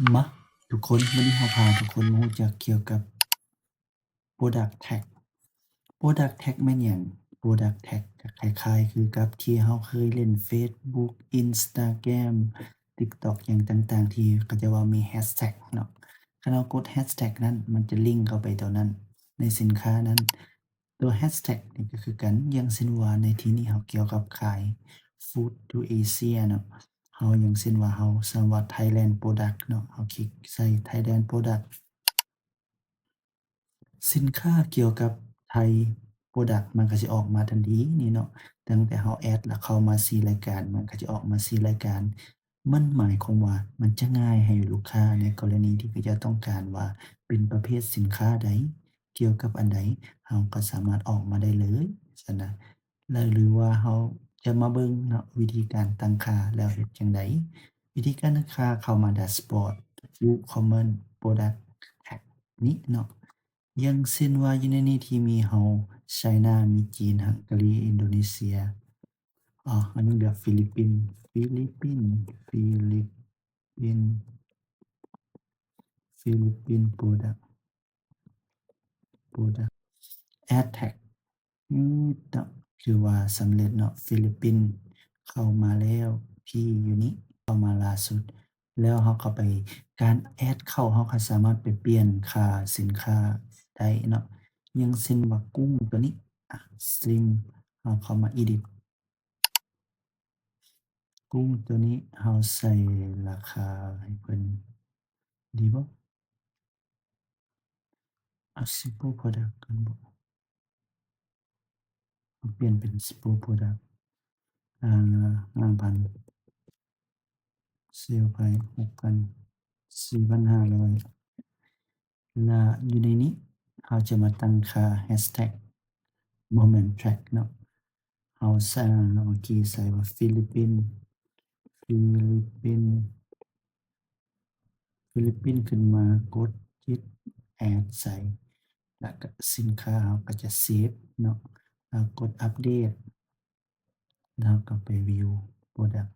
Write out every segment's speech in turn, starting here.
มาทุกคนวันนี้เราพาทุกคนมารู้จักเกี่ยวกับ Product Tag Product Tag แม่นหยัง Product Tag ก็คล้ายๆคือกับที่เราเคยเล่นเฟซบุ๊ก Instagram TikTok หยังต่างๆที่เขาจะว่ามีแฮชแท็กเนาะคันเรากดแฮชแท็กนั้นมันจะลิงก์เข้าไปตัวนั้นในสินค้านั้นตัวแฮชแท็กนี่ก็คือกันอย่างเช่นว่าในที่นี้เราเกี่ยวกับขาย Food to Asia เนาะ เราอย่างเช่นว่าเราสร้างว่า Thailand Product เนาะเราคลิกใส่ Thailand Product สินค้าเกี่ยวกับไทย Product มันก็สิออกมาทันทีนี่เนาะตั้งแต่เราแอดแล้วเข้ามา4รายการมันก็จะออกมา4รายการมันหมายความว่ามันจะง่ายให้ลูกค้าในกรณีที่เขาจะต้องการว่าเป็นประเภทสินค้าใดเกี่ยวกับอันใดเราก็สามารถออกมาได้เลยซั้นนะแล้วหรือว่าเราจะมาเบิ่งเนาะวิธีการตั้งค่าแล้วเฮ็ดจั่งใดวิธีการตั้งค่าเข้ามาแดชบอร์ด WooCommerce Product Tag นี้เนาะ อย่างเช่นว่าอยู่ในนี้ที่มีเราไชน่ามีจีนฮังการีอินโดนีเซียอันนี้เหลือฟิลิปปินส์ฟิลิปปินส์ฟิลิปปินส์ฟิลิปปินส์ Product Add Tag เนาะคือว่าสำเร็จเนาะฟิลิปปินส์เข้ามาแล้วที่อยู่นี้เข้ามาล่าสุดแล้วเราก็ไปการแอดเข้าเราก็สามารถไปเปลี่ยนค่าสินค้าได้เนาะอย่างเช่นว่ากุ้งตัวนี้shrimp เราเข้ามา edit กุ้งตัวนี้เราใส่ราคาให้เพิ่นดีบ่simple product กันบ่เปลี่ยนเป็น simple product 5,000เซลล์ไป 6,000 4,500และอยู่ในนี้เราจะมาตั้งค่า hashtag moment track เนาะเราใส่เมื่อกี้ใส่ว่าฟิลิปปินส์ฟิลิปปินส์ฟิลิปปินส์ขึ้นมากดที่ add ใส่แล้วก็สินค้าเราก็จะเซฟเนาะแล้วกดอัปเดตแล้วก็ไปวิว product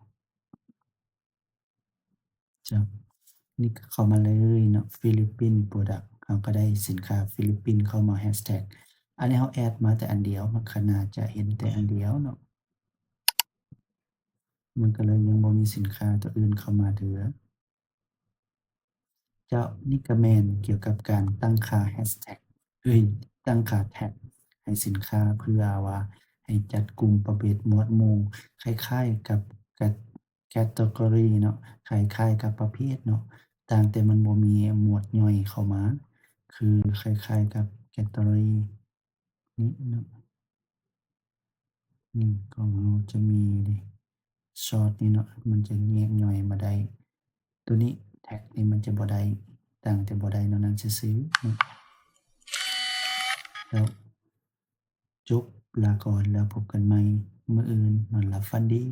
จับนี่ก็เข้ามาเลยเนาะฟิลิปปินส์ Product เราก็ได้สินค้าฟิลิปปินส์เข้ามา Hashtag อันนี้เราแอดมาแต่อันเดียวมันก็น่าจะเห็นแต่อันเดียวเนาะมันก็เลยยังบ่มีสินค้าตัวอื่นเข้ามาเหลือเจ้านี่ก็แม่นเกี่ยวกับการตั้งค่า Hashtag ตั้งค่าแท็กให้สินค้าเพื่อว่าให้จัดกลุ่มประเภทหมวดหมู่คล้ายๆกับกับ Category เนาะคล้ายๆกับประเภทเนาะต่างแต่มันบ่มีหมวดย่อยเข้ามาคือคล้ายๆกับ Category นี้เนาะของเราจะมีช็อตนี่เนาะมันจะแยกย่อยมาได้ตัวนี้แท็กนี่มันจะบ่ได้ต่างแต่บ่ได้เท่านั้นซื่อๆเนาะแล้ว จบลาก่อนแล้วพบกันใหม่มื้ออื่นนอนหลับฝันดี